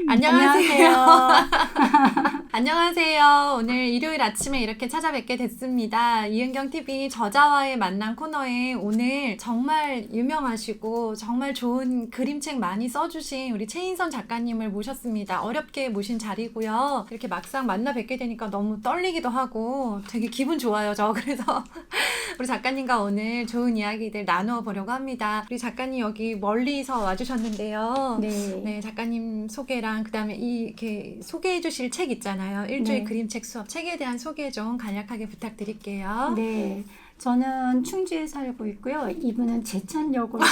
안녕하세요. 안녕하세요. 오늘 일요일 아침에 이렇게 찾아뵙게 됐습니다. 이은경TV 저자와의 만남 코너에 오늘 정말 유명하시고 정말 좋은 그림책 많이 써주신 우리 최인선 작가님을 모셨습니다. 어렵게 모신 자리고요. 이렇게 막상 만나 뵙게 되니까 너무 떨리기도 하고 되게 기분 좋아요. 저 그래서 우리 작가님과 오늘 좋은 이야기들 나누어 보려고 합니다. 우리 작가님 여기 멀리서 와주셨는데요. 네. 작가님 소개랑 그다음에 이렇게 소개해 주실 책 있잖아요. 일주일 네. 그림책 수업 책에 대한 소개 좀 간략하게 부탁드릴게요. 네. 저는 충주에 살고 있고요. 이분은 제천역으로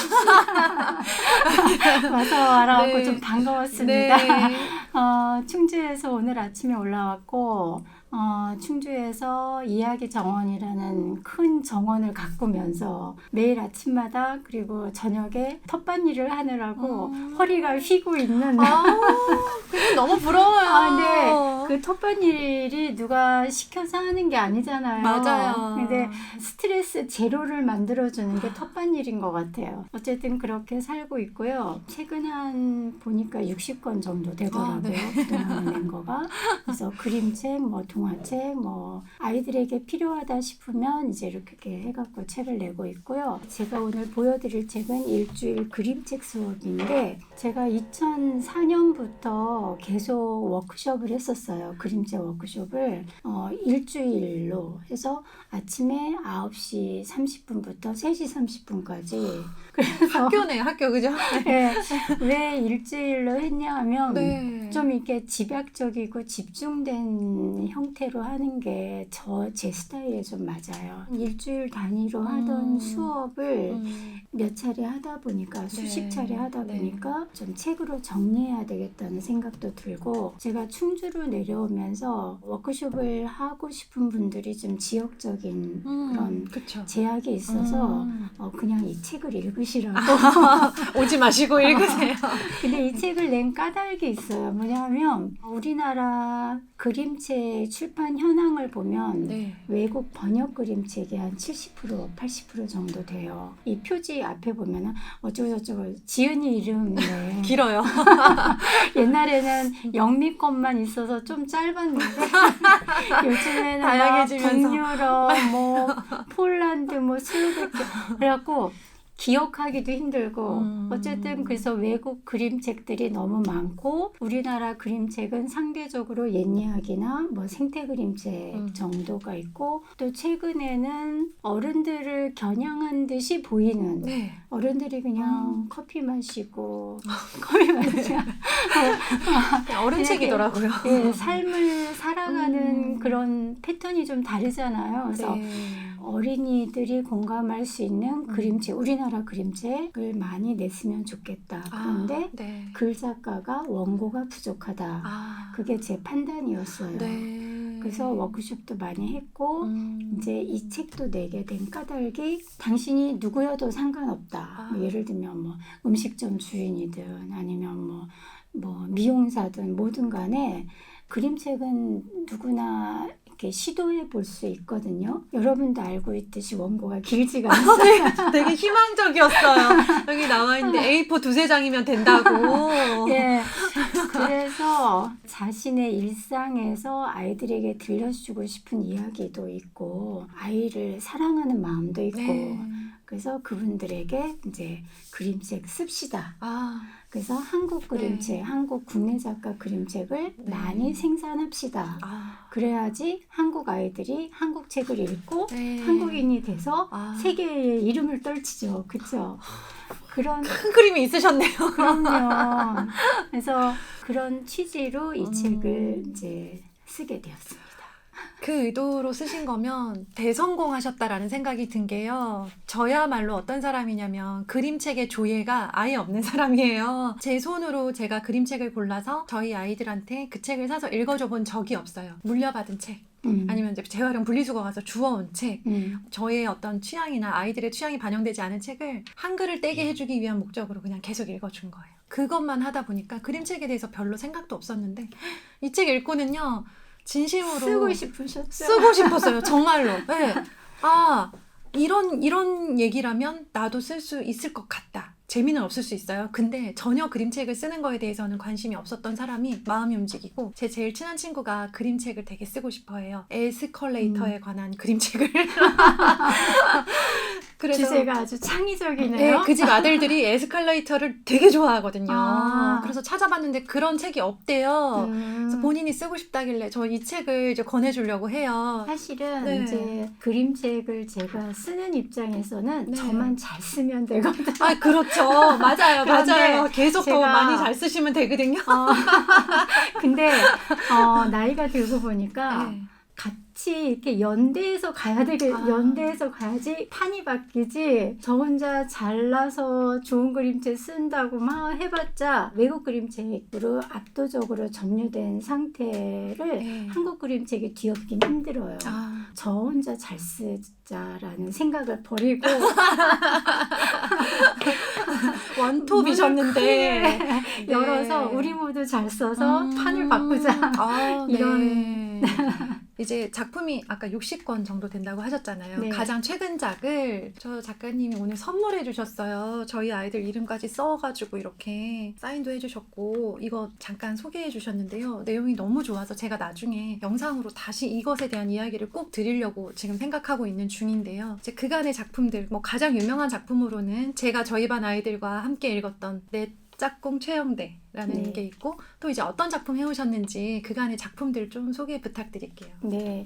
와서 알아갖고 네. 좀 반가웠습니다. 네. 충주에서 오늘 아침에 올라왔고 충주에서 이야기 정원이라는 큰 정원을 가꾸면서 매일 아침마다 그리고 저녁에 텃밭일을 하느라고 허리가 휘고 있는 그게 너무 부러워요. 근데 그 텃밭일이 누가 시켜서 하는 게 아니잖아요. 맞아요. 근데 스트레스 제로를 만들어주는 게 텃밭일인 것 같아요. 어쨌든 그렇게 살고 있고요. 최근 한 보니까 60권 정도 되더라고요. 네. 그동안 낸 거가. 그래서 그림책, 동화책, 아이들에게 필요하다 싶으면 이제 이렇게 해갖고 책을 내고 있고요. 제가 오늘 보여드릴 책은 일주일 그림책 수업인데 제가 2004년부터 계속 워크숍을 했었어요. 그림책 워크숍을 일주일로 해서 아침에 9시 30분부터 3시 30분까지 그래서 학교네요. 학교 그죠? 네, 왜 일주일로 했냐 하면 네. 좀 이렇게 집약적이고 집중된 형태로 하는 게 제 스타일에 좀 맞아요. 일주일 단위로 하던 수업을 몇 차례 하다 보니까 수십 차례 하다 보니까 좀 책으로 정리해야 되겠다는 생각도 들고 제가 충주로 내려오면서 워크숍을 하고 싶은 분들이 좀 지역적인 그런 그쵸. 제약이 있어서 그냥 이 책을 읽으시라고 오지 마시고 읽으세요. 근데 이 책을 낸 까닭이 있어요. 뭐냐면 우리나라 그림책 출판 현황을 보면 네. 외국 번역 그림책이 한 70% 80% 정도 돼요. 이 표지 앞에 보면은 어쩌고저쩌고 지은이 이름인데 길어요. 옛날에는 영미 것만 있어서 좀 짧았는데 요즘에는 막 다양해지면서. 북유럽, 폴란드, 슬로베키아 그래갖고 기억하기도 힘들고 어쨌든 그래서 외국 그림책들이 너무 많고 우리나라 그림책은 상대적으로 옛 이야기나 생태 그림책 정도가 있고 또 최근에는 어른들을 겨냥한 듯이 보이는 네. 어른들이 그냥 커피 마시고 어른 책이더라고요. 예, 삶을 살아가는 그런 패턴이 좀 다르잖아요. 그래서 네. 어린이들이 공감할 수 있는 그림책, 우리나라 그림책을 많이 냈으면 좋겠다. 그런데 네. 글 작가가 원고가 부족하다. 그게 제 판단이었어요. 네. 그래서 워크숍도 많이 했고 이제 이 책도 내게 된 까닭이 당신이 누구여도 상관없다. 예를 들면 음식점 주인이든 아니면 미용사든 뭐든 간에 그림책은 누구나 이렇게 시도해 볼 수 있거든요. 여러분도 알고 있듯이 원고가 길지가 않아요. 네, 되게 희망적이었어요. 여기 나와 있는데 A4 두세 장이면 된다고. 예. 그래서 자신의 일상에서 아이들에게 들려주고 싶은 이야기도 있고 아이를 사랑하는 마음도 있고 네. 그래서 그분들에게 이제 그림책 씁시다. 그래서 한국 그림책, 한국 국내 작가 그림책을 많이 생산합시다. 그래야지 한국 아이들이 한국 책을 읽고 한국인이 돼서 세계의 이름을 떨치죠. 그렇죠? 그런 큰 그림이 있으셨네요. 그럼요. 그래서 그런 취지로 이 책을 이제 쓰게 되었습니다. 그 의도로 쓰신 거면 대성공하셨다라는 생각이 든 게요. 저야말로 어떤 사람이냐면 그림책의 조예가 아예 없는 사람이에요. 제 손으로 제가 그림책을 골라서 저희 아이들한테 그 책을 사서 읽어줘 본 적이 없어요. 물려받은 책. 아니면 이제 재활용 분리수거 가서 주워온 책, 저의 어떤 취향이나 아이들의 취향이 반영되지 않은 책을 한글을 떼게 해주기 위한 목적으로 그냥 계속 읽어준 거예요. 그것만 하다 보니까 그림책에 대해서 별로 생각도 없었는데 이 책 읽고는요 진심으로 쓰고 싶으셨죠? 쓰고 싶었어요. 정말로. 네. 이런 얘기라면 나도 쓸 수 있을 것 같다. 재미는 없을 수 있어요. 근데 전혀 그림책을 쓰는 거에 대해서는 관심이 없었던 사람이 마음이 움직이고, 제 제일 친한 친구가 그림책을 되게 쓰고 싶어 해요. 에스컬레이터에 관한 그림책을. 그래서 주제가 아주 창의적이네요. 네, 그 집 아들들이 에스컬레이터를 되게 좋아하거든요. 아. 그래서 찾아봤는데 그런 책이 없대요. 그래서 본인이 쓰고 싶다길래 저 이 책을 이제 권해주려고 해요. 사실은 네. 이제 그림책을 제가 쓰는 입장에서는 네. 저만 잘 쓰면 되거든요. 아, 그렇죠. 맞아요. 그런데 맞아요. 계속 더 제가- 많이 잘 쓰시면 되거든요. 근데 나이가 들고 보니까 네. 같이 이렇게 연대해서 연대해서 가야지 판이 바뀌지. 저 혼자 잘나서 좋은 그림책 쓴다고 막 해봤자 외국 그림책으로 압도적으로 점유된 상태를 네. 한국 그림책이 뒤엎긴 힘들어요. 아, 저 혼자 잘 쓰자라는 생각을 버리고 원톱이셨는데 네. 열어서 우리 모두 잘 써서 판을 바꾸자. 아, 이런- 네. 이제 작품이 아까 60권 정도 된다고 하셨잖아요. 네. 가장 최근 작을 저 작가님이 오늘 선물해 주셨어요. 저희 아이들 이름까지 써가지고 이렇게 사인도 해주셨고, 이거 잠깐 소개해 주셨는데요. 내용이 너무 좋아서 제가 나중에 영상으로 다시 이것에 대한 이야기를 꼭 드리려고 지금 생각하고 있는 중인데요. 이제 그간의 작품들, 뭐 가장 유명한 작품으로는 제가 저희 반 아이들과 함께 읽었던 내 짝꿍 최영대라는 네. 게 있고, 또 이제 어떤 작품 해오셨는지 그간의 작품들 좀 소개 부탁드릴게요. 네.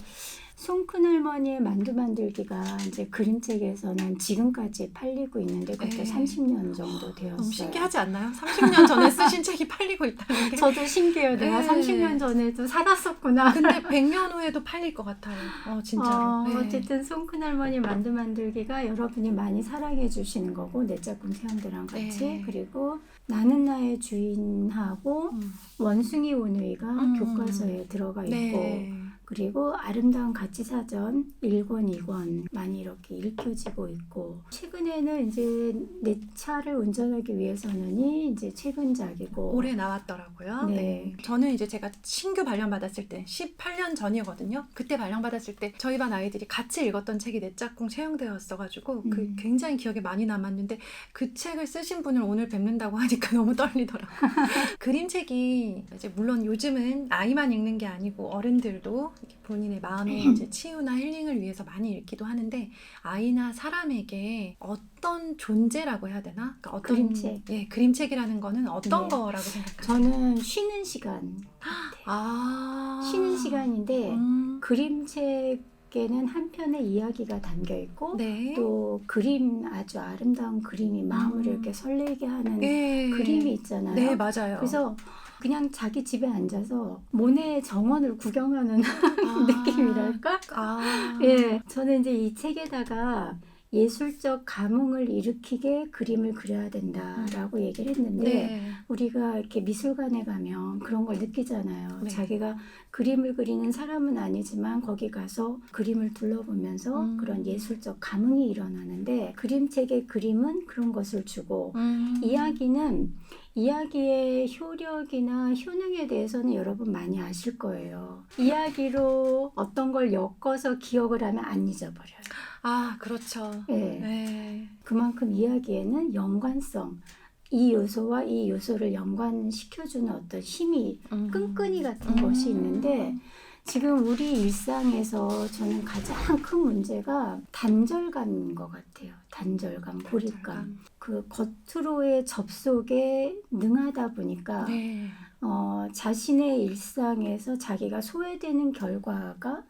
손큰할머니의 만두 만들기가 이제 그림책에서는 지금까지 팔리고 있는데 그것도 네. 30년 정도 되었어요. 너무 신기하지 않나요? 30년 전에 쓰신 책이 팔리고 있다는 게. 저도 신기해요. 내가 네. 30년 전에도 살았었구나. 근데 100년 후에도 팔릴 것 같아요. 진짜로. 네. 어쨌든 손큰할머니 만두 만들기가 여러분이 많이 사랑해 주시는 거고, 내 짝꿍 세연대랑 같이. 네. 그리고 나는 나의 주인하고 원숭이 오누이가 교과서에 들어가 있고, 네. 그리고 아름다운 가치사전 1권, 2권 많이 이렇게 읽혀지고 있고, 최근에는 이제 내 차를 운전하기 위해서는 이제 최근작이고, 올해 나왔더라고요. 네. 저는 이제 제가 신규 발령받았을 때 18년 전이거든요. 그때 발령받았을 때 저희 반 아이들이 같이 읽었던 책이 내 짝꿍 최영대였어가지고 그 굉장히 기억에 많이 남았는데, 그 책을 쓰신 분을 오늘 뵙는다고 하니까 너무 떨리더라고요. 그림책이 이제 물론 요즘은 아이만 읽는 게 아니고 어른들도 이렇게 본인의 마음의 이제 치유나 힐링을 위해서 많이 읽기도 하는데, 아이나 사람에게 어떤 존재라고 해야 되나? 그러니까 어떤 그림책. 예, 그림책이라는 거는 어떤 네. 거라고 생각하세요? 저는 쉬는 시간 같아요. 아, 쉬는 시간인데 그림책에는 한편의 이야기가 담겨 있고, 네. 또 그림, 아주 아름다운 그림이 마음을 이렇게 설레게 하는 네. 그림이 있잖아요. 네, 맞아요. 그래서 그냥 자기 집에 앉아서 모네의 정원을 구경하는 느낌이랄까? 예, 저는 이제 이 책에다가 예술적 감흥을 일으키게 그림을 그려야 된다라고 얘기를 했는데, 네. 우리가 이렇게 미술관에 가면 그런 걸 느끼잖아요. 네. 자기가 그림을 그리는 사람은 아니지만 거기 가서 그림을 둘러보면서 그런 예술적 감흥이 일어나는데, 그림책의 그림은 그런 것을 주고, 이야기는 이야기의 효력이나 효능에 대해서는 여러분 많이 아실 거예요. 이야기로 어떤 걸 엮어서 기억을 하면 안 잊어버려요. 아, 그렇죠. 예. 네. 그만큼 이야기에는 연관성, 이 요소와 이 요소를 연관시켜주는 어떤 힘이, 끈끈이 같은 것이 있는데, 지금 우리 일상에서 저는 가장 큰 문제가 단절감인 것 같아요. 단절감, 고립감. 그 겉으로의 접속에 능하다 보니까 네. 자신의 일상에서 자기가 소외되는 결과가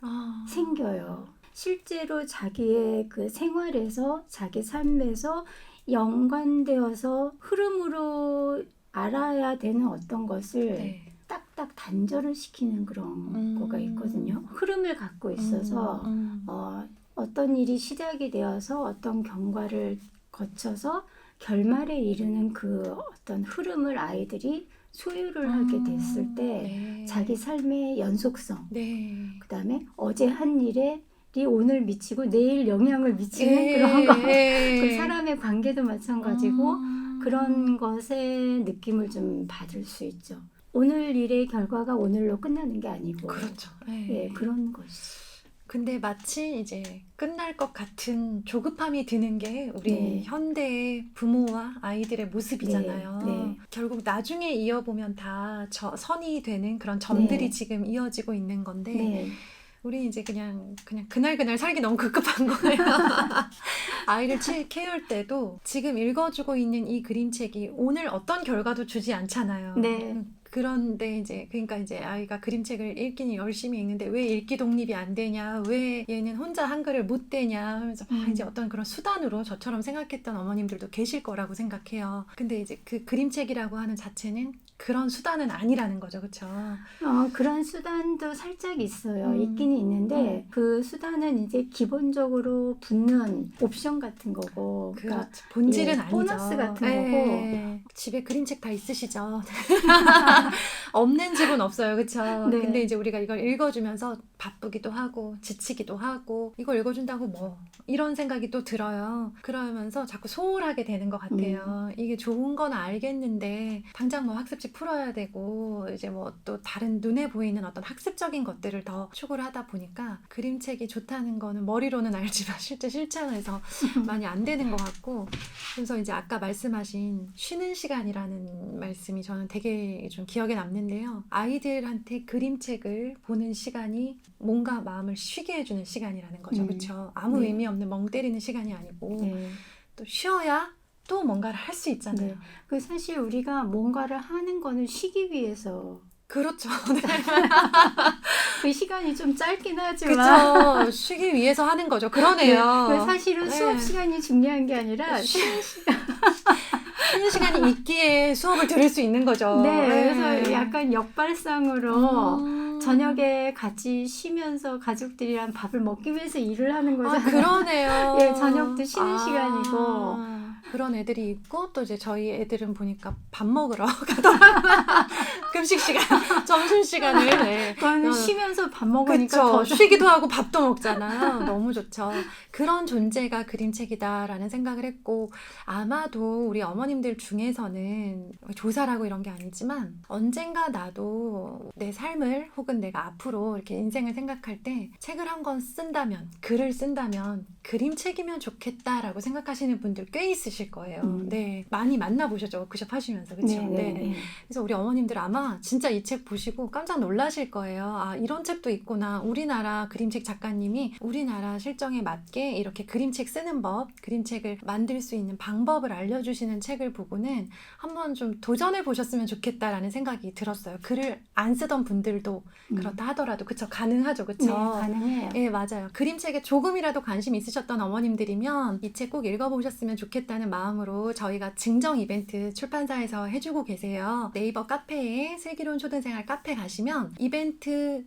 생겨요. 실제로 자기의 그 생활에서, 자기 삶에서 연관되어서 흐름으로 알아야 되는 어떤 것을 네. 딱딱 단절을 시키는 그런 거가 있거든요. 흐름을 갖고 있어서 어떤 일이 시작이 되어서 어떤 경과를 거쳐서 결말에 이르는 그 어떤 흐름을 아이들이 소유를 하게 됐을 때 네. 자기 삶의 연속성, 네. 그 다음에 어제 한 일에 오늘 미치고 내일 영향을 미치는 네. 그런 거, 네. 그 사람의 관계도 마찬가지고 그런 것의 느낌을 좀 받을 수 있죠. 오늘 일의 결과가 오늘로 끝나는 게 아니고, 그렇죠. 예, 그런 것이. 근데 마치 이제 끝날 것 같은 조급함이 드는 게 우리 네. 현대의 부모와 아이들의 모습이잖아요. 네, 네. 결국 나중에 이어보면 다 선이 되는 그런 점들이 네. 지금 이어지고 있는 건데 네. 우리 이제 그냥 그날 살기 너무 급급한 거예요. 아이를 키울 때도 지금 읽어주고 있는 이 그림책이 오늘 어떤 결과도 주지 않잖아요. 네. 그런데 그러니까 이제 아이가 그림책을 읽기는 열심히 읽는데 왜 읽기 독립이 안 되냐, 왜 얘는 혼자 한글을 못 대냐 하면서 이제 어떤 그런 수단으로 저처럼 생각했던 어머님들도 계실 거라고 생각해요. 근데 이제 그 그림책이라고 하는 자체는 그런 수단은 아니라는 거죠, 그렇죠? 그런 수단도 살짝 있어요. 있기는 있는데 그 수단은 이제 기본적으로 붙는 옵션 같은 거고, 그러니까 본질은 예, 아니죠. 보너스 같은 거고. 집에 그림책 다 있으시죠? 없는 집은 없어요, 그렇죠? 네. 근데 이제 우리가 이걸 읽어주면서 바쁘기도 하고 지치기도 하고 이걸 읽어준다고 뭐 이런 생각이 또 들어요. 그러면서 자꾸 소홀하게 되는 것 같아요. 이게 좋은 건 알겠는데 당장 뭐 학습지 풀어야 되고 이제 뭐 또 다른 눈에 보이는 어떤 학습적인 것들을 더 추구를 하다 보니까 그림책이 좋다는 거는 머리로는 알지만 실제 실천에서 많이 안 되는 것 같고, 그래서 이제 아까 말씀하신 쉬는 시간이라는 말씀이 저는 되게 좀 기억에 남는데요. 아이들한테 그림책을 보는 시간이 뭔가 마음을 쉬게 해주는 시간이라는 거죠. 그렇죠? 아무 네. 의미 없는 멍 때리는 시간이 아니고 또 쉬어야 또 뭔가를 할 수 있잖아요. 그 사실 우리가 뭔가를 하는 거는 쉬기 위해서. 그렇죠. 그 시간이 좀 짧긴 하지만. 그렇죠. 쉬기 위해서 하는 거죠. 그러네요. 그 사실은 수업 시간이 중요한 게 아니라 쉬는 시간. 쉬는 시간이 있기에 수업을 들을 수 있는 거죠. 그래서 약간 역발상으로 저녁에 같이 쉬면서 가족들이랑 밥을 먹기 위해서 일을 하는 거잖아요. 그러네요. 저녁도 쉬는 시간이고. 그런 애들이 있고 또 이제 저희 애들은 보니까 밥 먹으러 가더라고요. 급식 시간, 점심 시간을. 그거는 쉬면서 밥 먹으니까 그쵸. 더 쉬기도 하고 밥도 먹잖아요. 너무 좋죠. 그런 존재가 그림책이다라는 생각을 했고, 아마도 우리 어머님들 중에서는 조사라고 이런 게 아니지만 언젠가 나도 내 삶을 혹은 내가 앞으로 이렇게 인생을 생각할 때 책을 한 권 쓴다면, 글을 쓴다면 그림책이면 좋겠다라고 생각하시는 분들 꽤 있으실 거예요. 네, 많이 만나보셨죠? 워크숍 하시면서. 그렇죠? 네. 그래서 우리 어머님들 아마 진짜 이 책 보시고 깜짝 놀라실 거예요. 아, 이런 책도 있구나. 우리나라 그림책 작가님이 우리나라 실정에 맞게 이렇게 그림책 쓰는 법, 그림책을 만들 수 있는 방법을 알려주시는 책을 보고는 한번 좀 도전해 보셨으면 좋겠다라는 생각이 들었어요. 글을 안 쓰던 분들도 그렇다 하더라도, 그쵸? 가능하죠, 그쵸? 네, 가능해요. 네, 맞아요. 그림책에 조금이라도 관심 있으셨던 어머님들이면 이 책 꼭 읽어보셨으면 좋겠다는 마음으로 저희가 증정 이벤트 출판사에서 해주고 계세요. 네이버 카페에 슬기로운 초등생활 카페 가시면 이벤트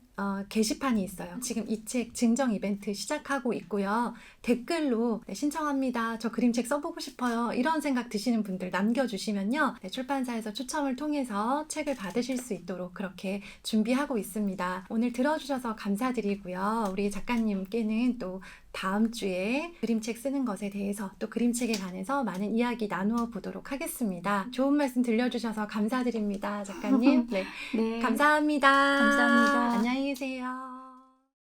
게시판이 있어요. 지금 이 책 증정 이벤트 시작하고 있고요. 댓글로 신청합니다. 저 그림책 써보고 싶어요. 이런 생각 드시는 분들 남겨주시면요. 출판사에서 추첨을 통해서 책을 받으실 수 있도록 그렇게 준비하고 있습니다. 오늘 들어주셔서 감사드리고요. 우리 작가님께는 또 다음 주에 그림책 쓰는 것에 대해서 또 그림책에 관해서 많은 이야기 나누어 보도록 하겠습니다. 좋은 말씀 들려주셔서 감사드립니다. 작가님. 네. 네. 감사합니다. 감사합니다. 안녕히 계세요.